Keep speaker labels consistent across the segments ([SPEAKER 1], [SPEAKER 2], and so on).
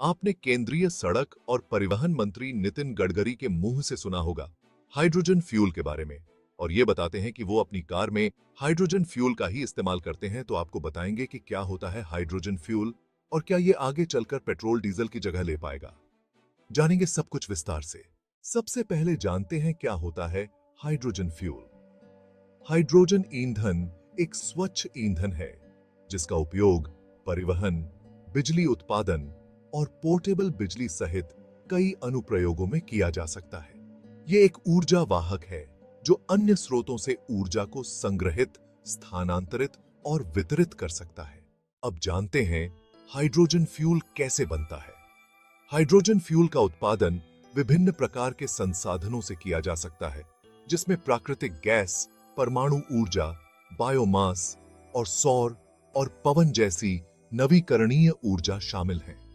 [SPEAKER 1] आपने केंद्रीय सड़क और परिवहन मंत्री नितिन गडकरी के मुंह से सुना होगा हाइड्रोजन फ्यूल के बारे में। और ये बताते हैं कि वो अपनी कार में हाइड्रोजन फ्यूल का ही इस्तेमाल करते हैं। तो आपको बताएंगे कि क्या होता है हाइड्रोजन फ्यूल और क्या ये आगे चलकर पेट्रोल डीजल की जगह ले पाएगा। जानेंगे सब कुछ विस्तार से। सबसे पहले जानते हैं क्या होता है हाइड्रोजन फ्यूल। हाइड्रोजन ईंधन एक स्वच्छ ईंधन है जिसका उपयोग परिवहन, बिजली उत्पादन और पोर्टेबल बिजली सहित कई अनुप्रयोगों में किया जा सकता है। यह एक ऊर्जा वाहक है जो अन्य स्रोतों से ऊर्जा को संग्रहित, स्थानांतरित और वितरित कर सकता है। अब जानते हैं हाइड्रोजन फ्यूल कैसे बनता है। हाइड्रोजन फ्यूल का उत्पादन विभिन्न प्रकार के संसाधनों से किया जा सकता है, जिसमें प्राकृतिक गैस, परमाणु ऊर्जा, बायोमास और सौर और पवन जैसी नवीकरणीय ऊर्जा शामिल हैं।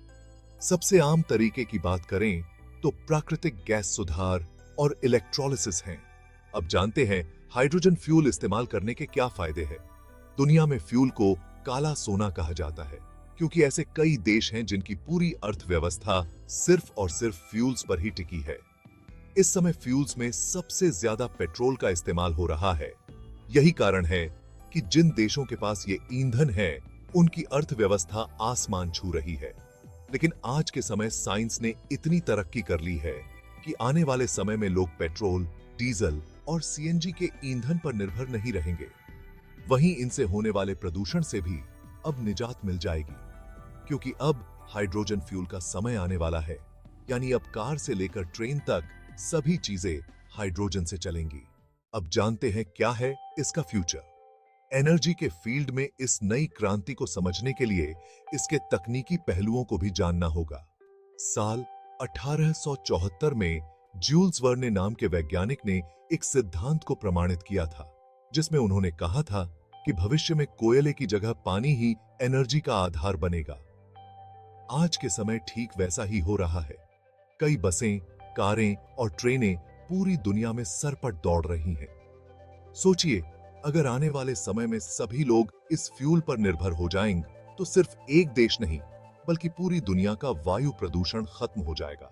[SPEAKER 1] सबसे आम तरीके की बात करें तो प्राकृतिक गैस सुधार और इलेक्ट्रोलिसिस हैं। अब जानते हैं हाइड्रोजन फ्यूल इस्तेमाल करने के क्या फायदे हैं। दुनिया में फ्यूल को काला सोना कहा जाता है क्योंकि ऐसे कई देश हैं जिनकी पूरी अर्थव्यवस्था सिर्फ और सिर्फ फ्यूल्स पर ही टिकी है। इस समय फ्यूल्स में सबसे ज्यादा पेट्रोल का इस्तेमाल हो रहा है। यही कारण है कि जिन देशों के पास ये ईंधन है उनकी अर्थव्यवस्था आसमान छू रही है। लेकिन आज के समय साइंस ने इतनी तरक्की कर ली है कि आने वाले समय में लोग पेट्रोल, डीजल और सीएनजी के ईंधन पर निर्भर नहीं रहेंगे। वहीं इनसे होने वाले प्रदूषण से भी अब निजात मिल जाएगी, क्योंकि अब हाइड्रोजन फ्यूल का समय आने वाला है। यानी अब कार से लेकर ट्रेन तक सभी चीजें हाइड्रोजन से चलेंगी। अब जानते हैं क्या है इसका फ्यूचर। एनर्जी के फील्ड में इस नई क्रांति को समझने के लिए इसके तकनीकी पहलुओं को भी जानना होगा। साल 1874 में जूल्स वर्ने नाम के वैज्ञानिक ने एक सिद्धांत को प्रमाणित किया था, जिसमें उन्होंने कहा था कि भविष्य में कोयले की जगह पानी ही एनर्जी का आधार बनेगा। आज के समय ठीक वैसा ही हो रहा है। कई बसें, कारें और ट्रेनें पूरी दुनिया में सरपट दौड़ रही हैं। सोचिए, अगर आने वाले समय में सभी लोग इस फ्यूल पर निर्भर हो जाएंगे तो सिर्फ एक देश नहीं बल्कि पूरी दुनिया का वायु प्रदूषण खत्म हो जाएगा।